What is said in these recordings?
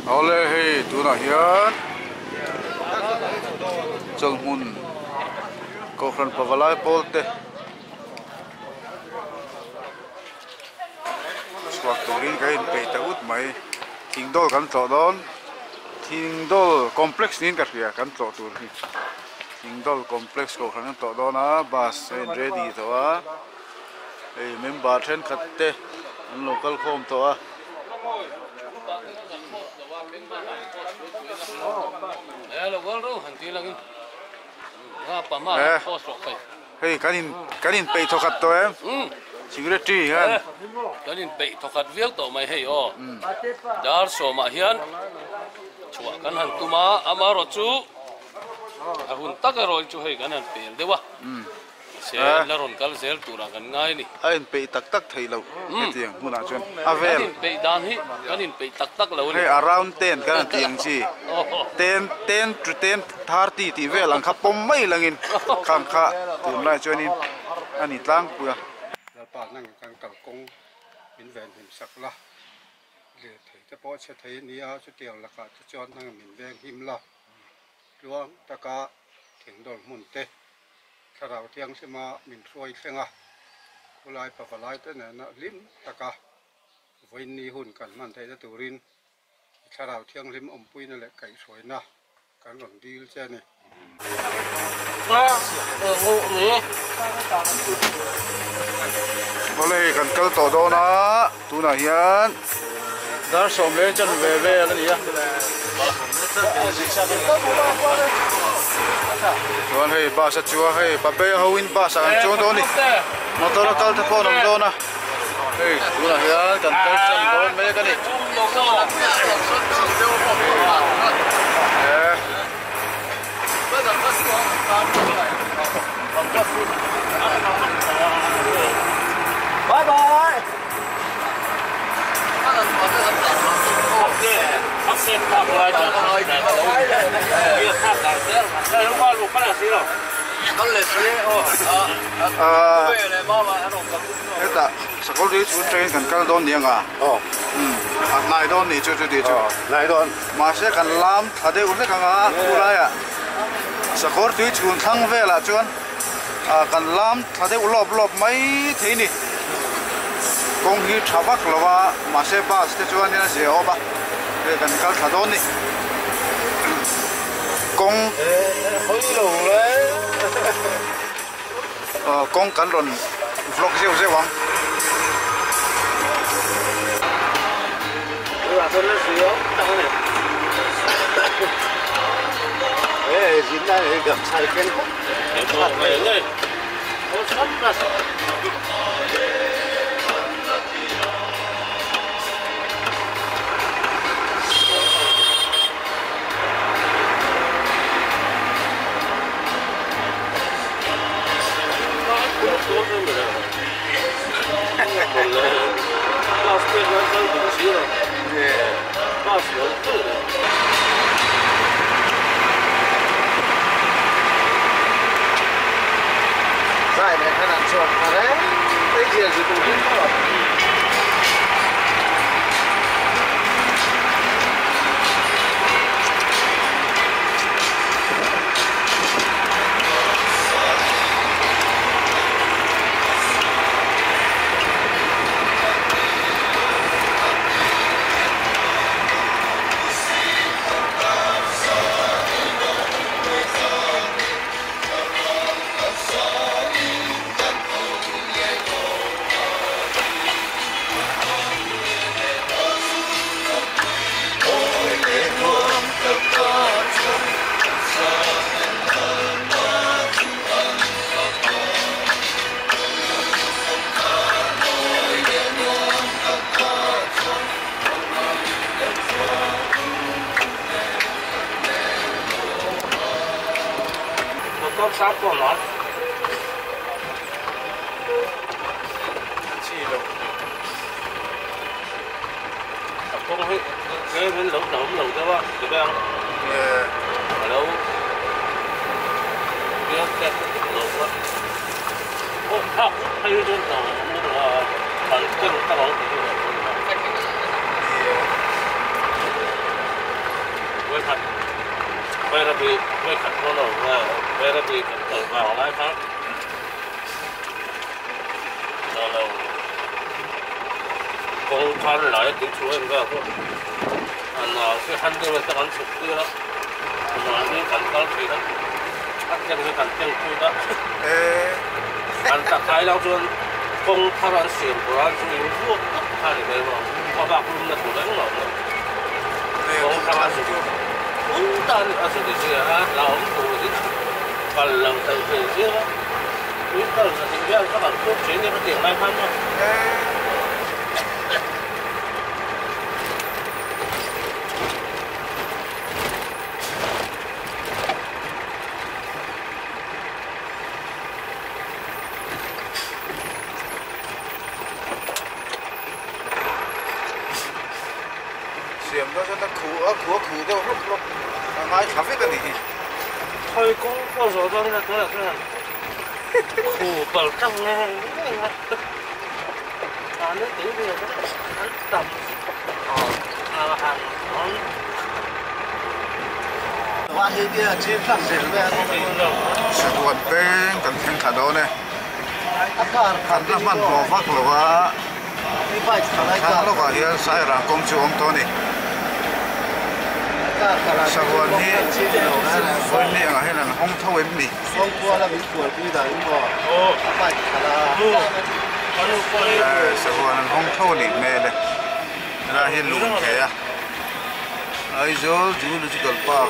ole hei tuna hian chalmun ko khran pawalai polte swak turin kain peita ut mai thingdol kan tlo don thingdol complex nin ka ria kan tlo tur hi thingdol complex ko khran tlo don a bus and ready to a ei member then khatte an local khom to a lo gol ro han ti lang ha pa ma post ro kai hei kanin pei tho khat to em security han kanin pei tho khat vial to mai hei o dar so ma hian chua kan han tuma ama ro chu a hun tak ro chu hei kan han pel dewa se la ron kal zel tura kan ngai ni ain pei tak tak thei lo tiang huna chon avel kanin pei dan hi kanin pei tak tak lo ni hey around 10 kan tiang chi 10 to 10 30 ti vel ang khapom mai langin khang kha tum lai chonin ani tlang puya la pa nang kan kal kong min ven him sak la le thei te po che thei ni a chu tiang la ka chu chon nang min veng him la luang taka thing dol mun te kharau tiang sima min throi thenga ulai pa valai te na lim taka voin ni hun kan man thei te turin kharau thiang lim ompui na le kai soi na kan ron dil che ni ole kan kal to do na tuna hian dar som le chan ve ve la ni a chuan hei ba sa chua hei pa be hoin ba sa kan chu do ni motor kal te pho nam do na hei tuna hian kan kal chan do me ka ni bye bye. Eta sakol di chu train kan kal don niang a nai don ni chu di chu nai don ma se kan lam thade ul le kanga pura ya sakor tu chu thang ve la chuan kan lam thade ulop lop mai thei ni kong hi thabak lawa ma se bas te chuan ni na se oba le kan kal thadon ni kong hoi lo le kong kan ron vlog zeu wang con nó xíu tao này ê dính ra để gặp sai cái mặt này này nó sắp ra Sai này khả năng chọn mà đấy, cái gì gì cũng biết rồi. Sắp con nó chi lo con hết cái bên lẩu đó á tụi bay lẩu cái lẩu á ô hay cái chỗ tàu nó là bằng cái tàu thì ขัดไม่ระบีไม่ขัดโน่นว่าไม่ระบีขัดต่อมาอะไรครับเราคงพันหลายติดช่วยก็อันนั้นคือหันตัวตะวันสุกด้วยแล้วอันนั้นขันก็คือครับอันยังคือขันยังคือก็อันตะไคร้เราจนคงพลันเสียงพลันช่วยพวกท่านเลยว่าพอบักลุ่มนั่นถูกแล้วหรอกคงพลันสุกuntan asal dia laum tu di palang tahu dia kita nanti dia kalau tu sini pasti main mana siam đó cho ta khử đâu lúc ngay chả biết cái gì thôi cũng có rồi đó là cái là khủ bẩn trong nghe nước tiếng bây giờ nó tầm hàng món qua thì kia chỉ làm gì vậy sự quan tên cần thêm cả đó này khăn nó mặn hồ vắt lửa khăn nó gọi hiện sai là công chúa ông Tony sa quan hi với niệm hay là không thâu em đi không qua là bị tuổi đi đấy mà phải là sa quan không thâu đi mẹ đây là hiện luôn kẻ à ai zo chú lu chỉ cần pa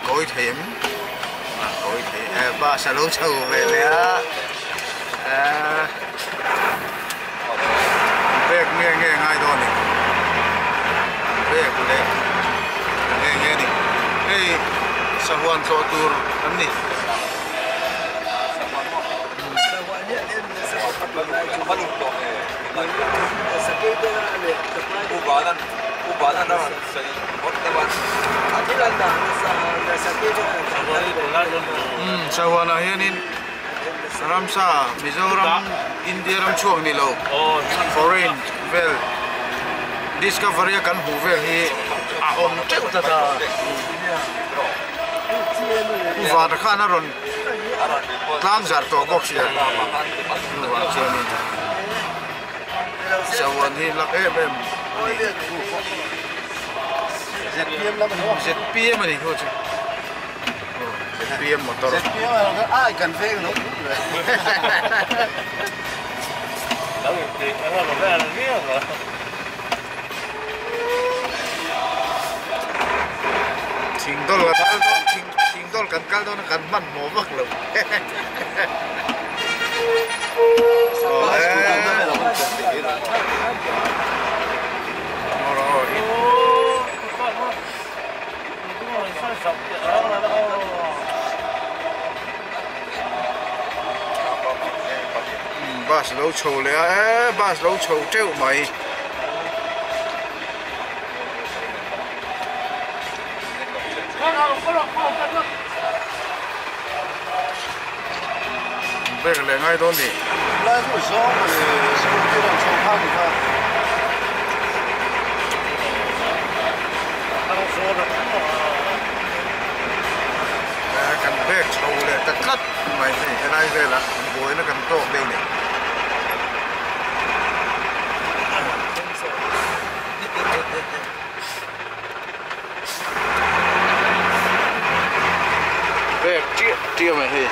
cối thiểm cối thiểm ba sa lố sâu về đấy về nghe ngay đó này về của đây nghe này đây sa huan so tour anh này Ubanan naman sa Ottawa. Atilan na sa sa huan na hianin Ramsa Mizoram India ram chuang ni lo foreign vel discovery kan hu vel hi a om teu ta ta va ta khana ron tang zar to kok sia sa huan hi lak em ZPM này thôi chứ ZPM motor ZPM là ai cần phê nó đó là tiền nó là ra là riêng rồi chính đó là chính đó cần cao đó nó cần mặn mỏ vắc lắm bas lâu chầu lẽ bas lâu chầu treo mày bây giờ ngay đó đi lại buổi sáng thì sau khi làm xong khăn thì cần bếp chầu lẽ tất cắt mày thì cái này về là bồi nó cần to đây này bếp chia mày thì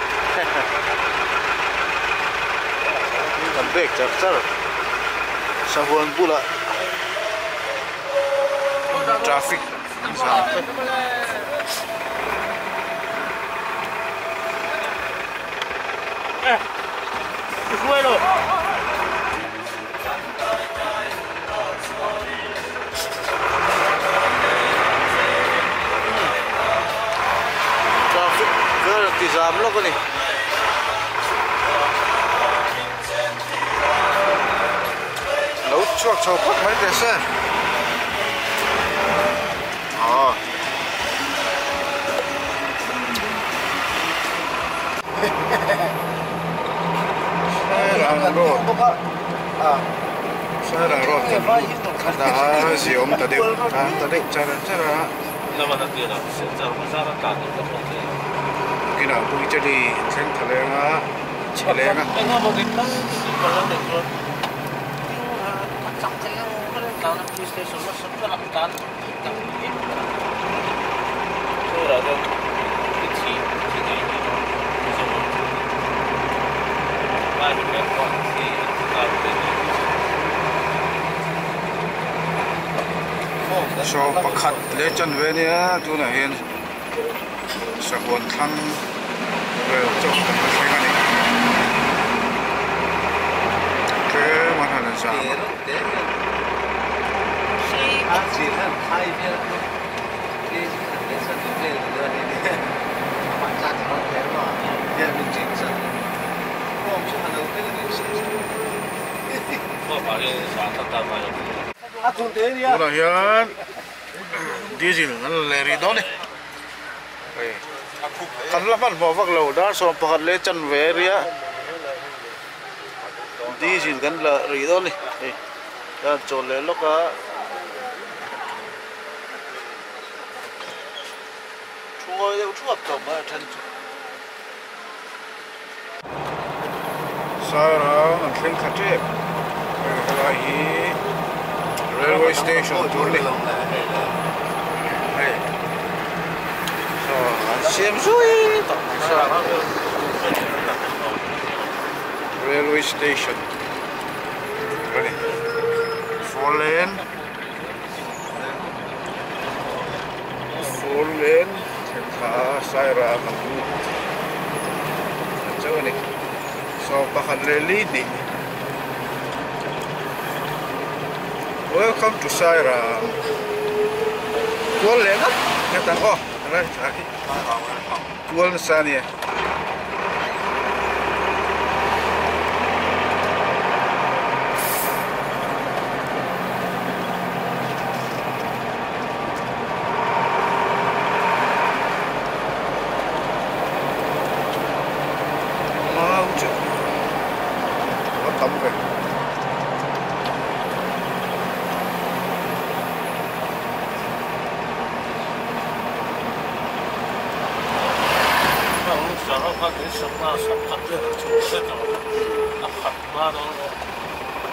cần bếp chặt chặt sao huân bu lại traffic sao quên rồi traffic rất là giảm lắm cái này nấu chuột chầu bắt mấy cái xe Sarang road. Sarang road kan da siom ta deu kan ta deu cara nama tak dia lah secara masyarakat kan kina pui jadi seng thalenga chelenga enggak mau kita kalau dekor tak saya kalau police station semua kan kita itu ada kecil ini baru dapat si so pakhat le chan ve nia tu na hian sakon thang ve chok kan thang ani ke man han sa chỉ là hai viên đi đến sân thượng lên đưa đi bạn ra thì không thế mà hiện mình chính sân không chứ hà nội cái là mình kok pakai saat pertama ya à thùng thế đi tu na hian diesel an le ri do ni kan la man mo vak lo da so pakhat le chan ve ria diesel kan la ri do ni da chol le loka ngồi đều chuột tổng mà thân Sarang an thleng khatek la hi railway station tur ni hey so xem suy tổng railway station ready 4 lane kha saira kan bu chaw ni so pakhat le li ni welcome to Saira kual le na katang oh right aki kual sania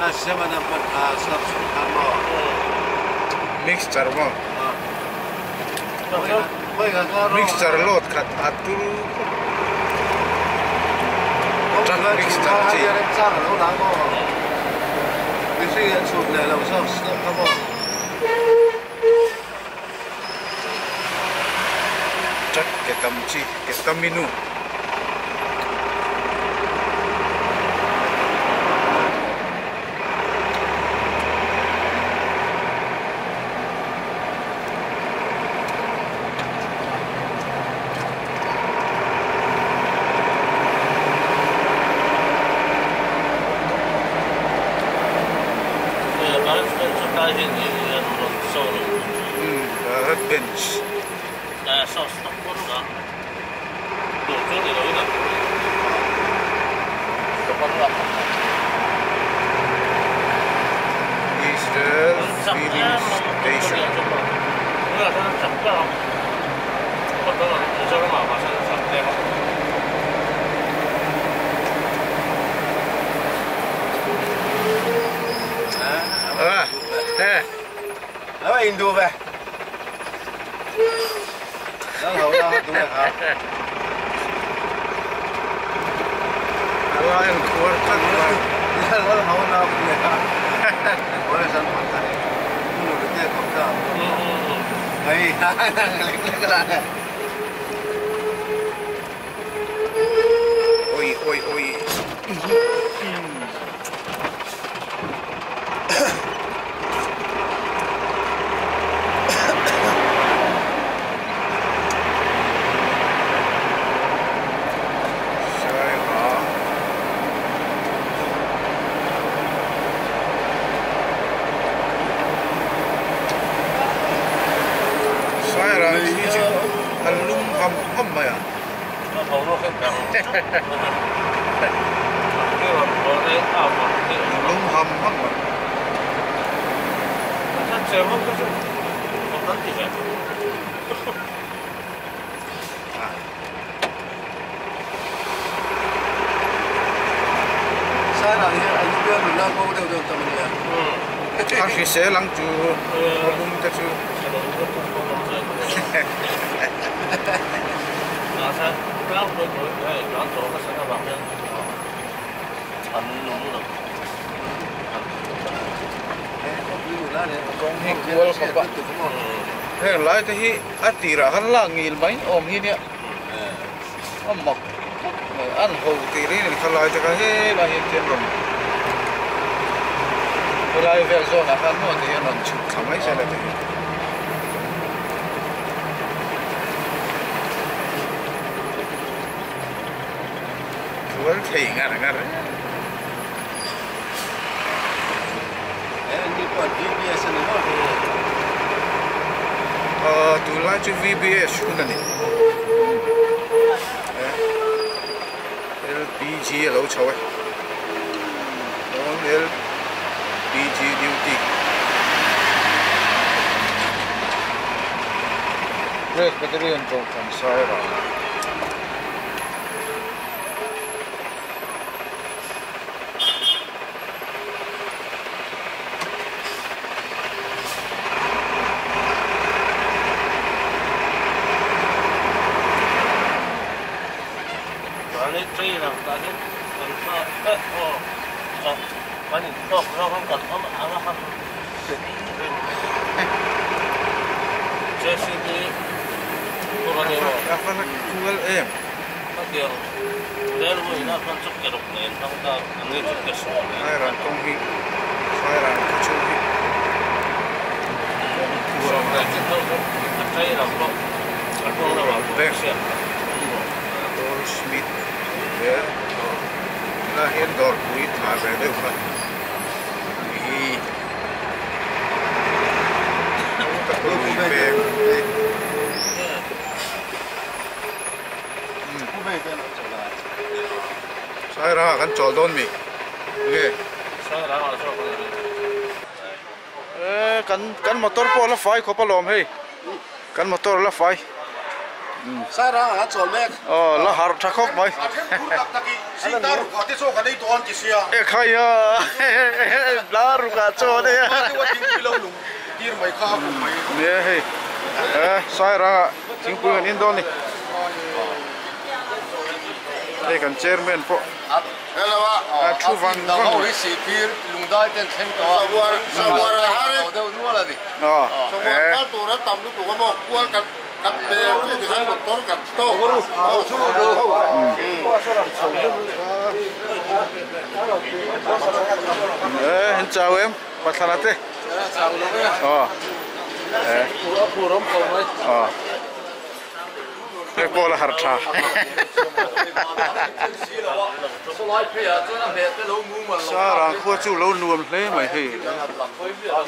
na xem mà nằm sắp sửa mixture mo mixture lot khat atul chan mixture chi ra là lâu lắm rồi cái suy nghĩ sụp này là sao không có chat ketam minu bench is the filling station đó Indo về nó hậu đâu đúng rồi hả ala yang kuar kan nó hậu đâu đúng rồi hả có là sân hoàn thành nó được cái không sao ấy cái này oi Saira ini alum ham ya 好多很干。这个我在大房这个。 lung ham hăng mà 那这么就是我很厉害。sai là anh đưa mình ra cô đều được cho mình nhỉ. ăn khi sẽ lăng chú lung cho chú là sao các đối tượng để chọn chỗ các sản phẩm nhân thành luôn được Ví dụ ra đấy, con Hình con của sẽ các bạn. tiếp tục không? thế lại thì ăn tira hắn là nghìn mấy ôm hi nè ăn mọc ăn hầu tì đi thì lại cho cái hết là hiện tiền rồi lại về rồi là hắn nói thì nó chụp thằng ấy sẽ là thế vẫn thì ngắt đấy Đấy, như còn VBS nữa. tụi lại cho VBS cũng này LPG lâu cháu ấy LPG duty Red battalion trong phần sai rồi cái chơi là cái mình có cái mình có nó không cần nó mà nó không chơi xin đi cô này mà Apa nak jual em? nó kiểu để rồi nó phân chụp cái đục này nó ta người chụp cái số này Saya rantong hi, saya rantong kecil hi. rồi cái cái đâu cái chơi là có cái con nào mà Back. xem Paul Smith, ya. Lahir dor kuit ada deh kan. Hi. Tak perlu beg. Cô về tên là trở lại. Saya rah kan coldon mi. Okay. sao là nó cho Kan motor po la fai ko palom hey. Kan motor la fai. Sai ra là trộn mẹ. La har thakok mai. Xin ta rủ cái số cái đây toàn chỉ xia. E khai ya. La ru ka cho de. Cái quá trình lâu lùng, đi mày khá cùng mày. Ne hey. Saya rah singpun Indon ni. Đây kan chairman po. Hello ạ. Chu Văn Đó Văn. hồi sĩ phi lùng đai tên thêm đó. Sao qua ha đấy. Đâu nữa là gì? Ờ. Xong rồi các tù nó tầm lúc tù có một qua cặp cặp bè thì hắn một tốt cặp tô. Xin chào em. Bắt thật thế. Chào nó nhé. Phù rộng không ấy. Cái cô là hạt trà. Sao rằng khu chú lâu nuông lấy mày thì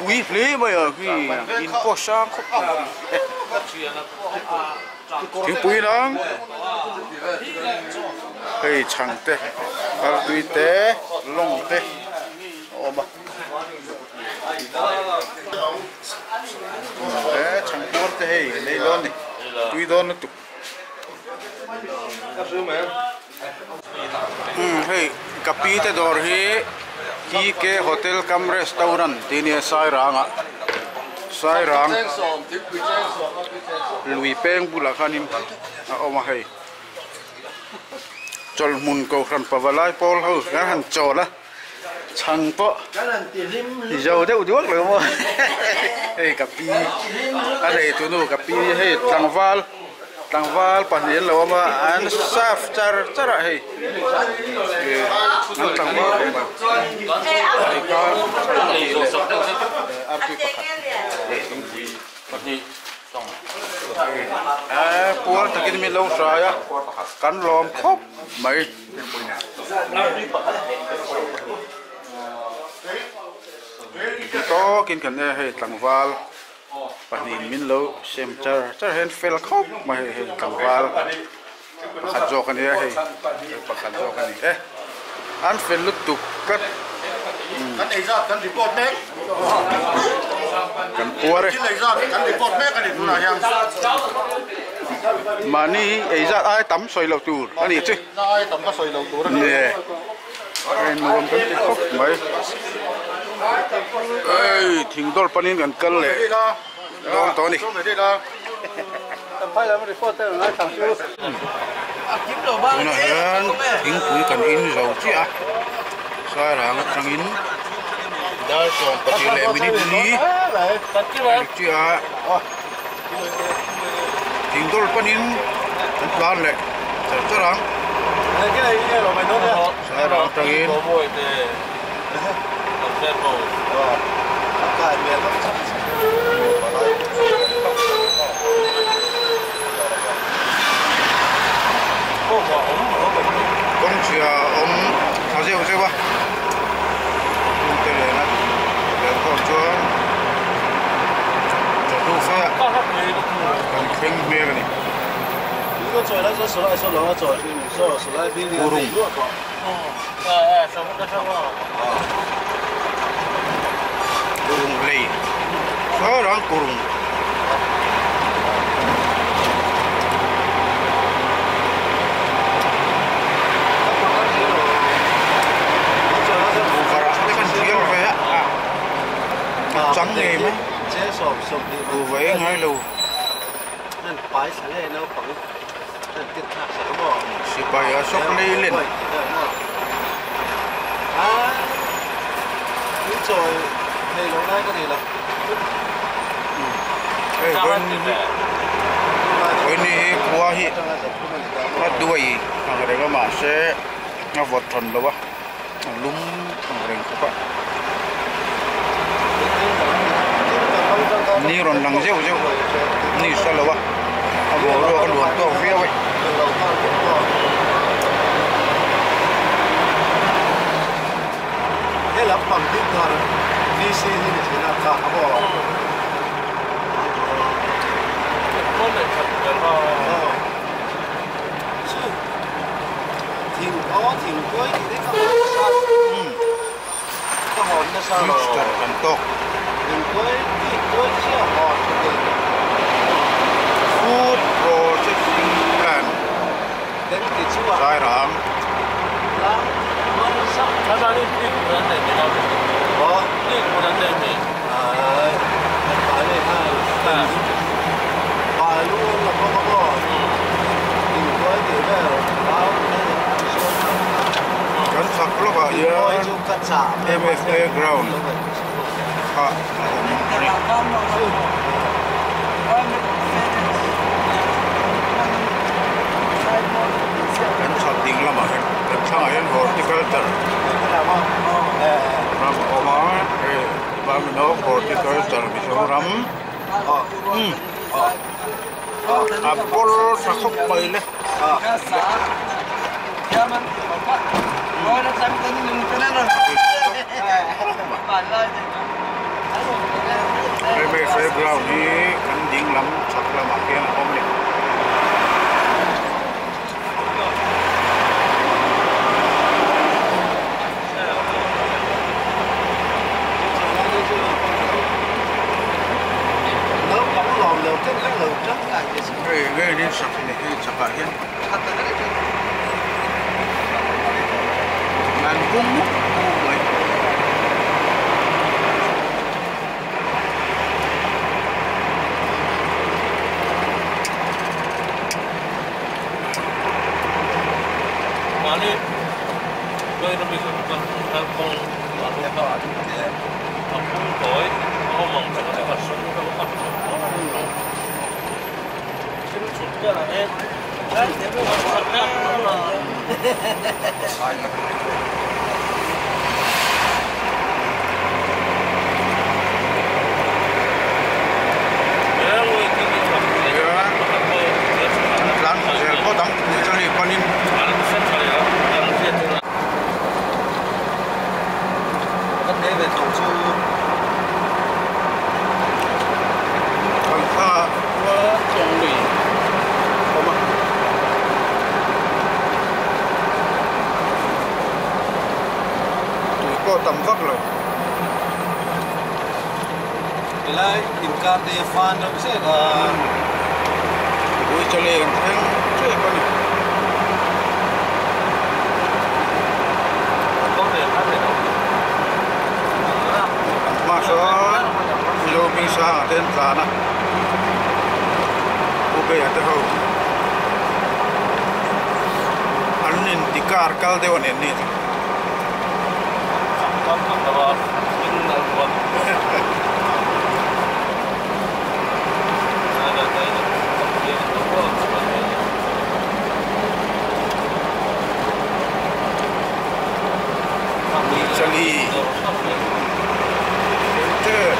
quý lấy mày ở cái in po sang không tiếng quý đó cái chẳng tê ở tùy tê lông tê ôm mà chẳng có tê lấy luôn đi tùy đó nó tục hey kapi te dor hi ke hotel kam restaurant tini sai ranga sai rang lui peng bula khanim oma hey chol mun ko khan pawalai pol ho ga han chola chang po dầu đeo đuốc rồi mà hey kapi ở đây tụi nó kapi hey tang val panil lo ma an saf char hey an tang val ba ai ka pual takin mi lo sa ya kan lom khop mai to kin kan hey tang val panin min lo sem char hen fel khop mai he tangwal khát gió cái này hay khát gió cái này anh phải lút tục cắt Kan Asia kan report mek. kan puar Kin Asia kan report mek kan itu nah yang. mà ni Asia ai tắm xoay lầu tur anh ấy chứ Nai tam ka soi lo tur ni. nè cái nuông cái khóc mấy ơi thình đôi panin gần cân lệ đón to đi Đi đó. phải là một reporter nói thằng chú nó hơn thình cuối cần in dầu chứ à sai là thằng in đã còn có thể lệ mình đi chứ à thình đôi panin anh plan lệ chắc rằng cái này là mày nói đấy sai là thằng in cái miệng nó chắc công chuyện ông tháo dây chứ ba không thể là nó để còn cho thu phí còn khen mía cái này 이거 저희가 슬라이서 넣어 줘. 저 슬라이빙 우롱. kurung lei seorang kurung trắng nghề mấy chế sộp sộp đi dù vậy ngay lâu nên bái sáng này nó bằng nên tiết thạc sẽ bỏ si bay ở sóc lê lên à đúng rồi đây lâu nay cái này là bên này qua hi nó đuôi thằng này có mà sẽ nó vọt thần đâu á lúng thằng này cũng vậy ni ron lang rêu rêu ni sao đâu á bộ rồi con luồn to phía vậy cái lớp bằng tiếp thôi đi xe thì thế nào cả bỏ thìn có thìn cuối thì đấy các bạn sao cái hồn nó sao rồi cần to thìn cuối thì cuối chưa hồn thì food processing plant đến cái chỗ sai ram lắm nó sao 사장님 이 그런데 내가 뭐 이 그런데 à phải này hai bài luôn là có bỏ thìn cuối thì bây giờ báo kan saklo ba thìn ya cuối chung cắt xả MFA ground ha kan setting lama kan sangat horticulture ram oma bang no horticulture bisa ram apol sakop mai le MFA ground ni kan ding lam sak lama kian om le nếu bóng lòn đều rất là lượt rất là cái ni sak ni sak hian nan kum mai 많이 저희는 미술관 활동 많이 아픈 거의 어멍 저거 내가 손으로 하고 지금 좋잖아 잘 되고 lan zel ko dang chali panin vấn đề về đầu tư kan sa wa chong li có tầm vóc rồi cái này tìm card để fan nó sẽ là ui cho lên thêm chơi con này có thể khác được mà số video mình sang trên giá nè ok à thế thôi anh nhìn tí car cal đeo anh nhìn con đó nhưng là còn Italy Inter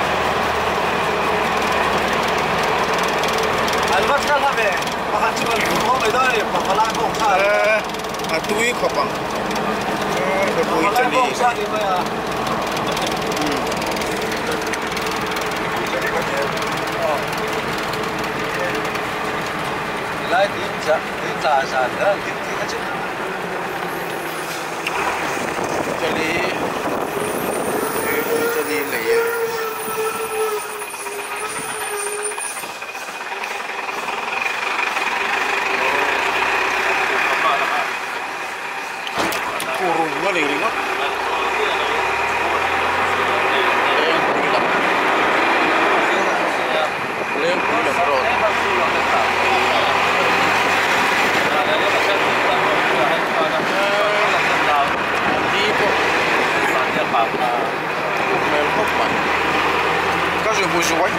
anh bắt ra về mà hắn chỉ cần không phải đây mà phải làm không sao tui khopang cái bùi phải Italy không sao thì bây giờ lại tin giả nữa tin cái chứ Italy này kurung cái này nó lên cũng được rồi Каждый будет жевать.